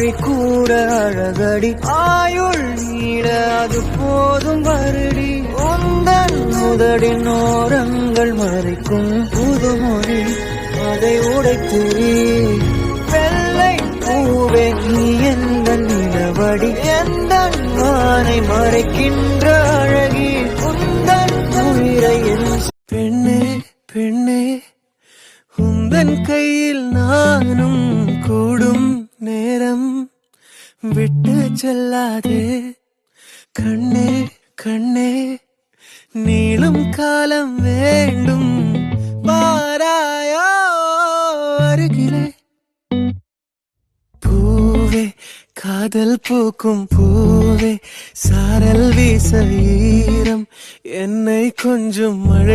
தோல்வி கூட அழகடி ஆயுள் நீட அது போதும் வருடி உந்தன் முதடின் ஓரங்கள் மறைக்கும் புதுமொழி அதை உடைத்துறி வெள்ளை பூவே நீ எந்த நிலவடி எந்த வானை மறைக்கின்ற அழகி உந்தன் உயிரை பெண்ணே பெண்ணே உந்தன் கையில் நானும் கூடும் நேரம் விட்டு செல்லாதே கண்ணே கண்ணே நீளும் காலம் வேண்டும் வாராயோ அருகிலே பூவே காதல் பூக்கும் பூவே சாரல் வீச ஈரம் என்னை கொஞ்சம் மழை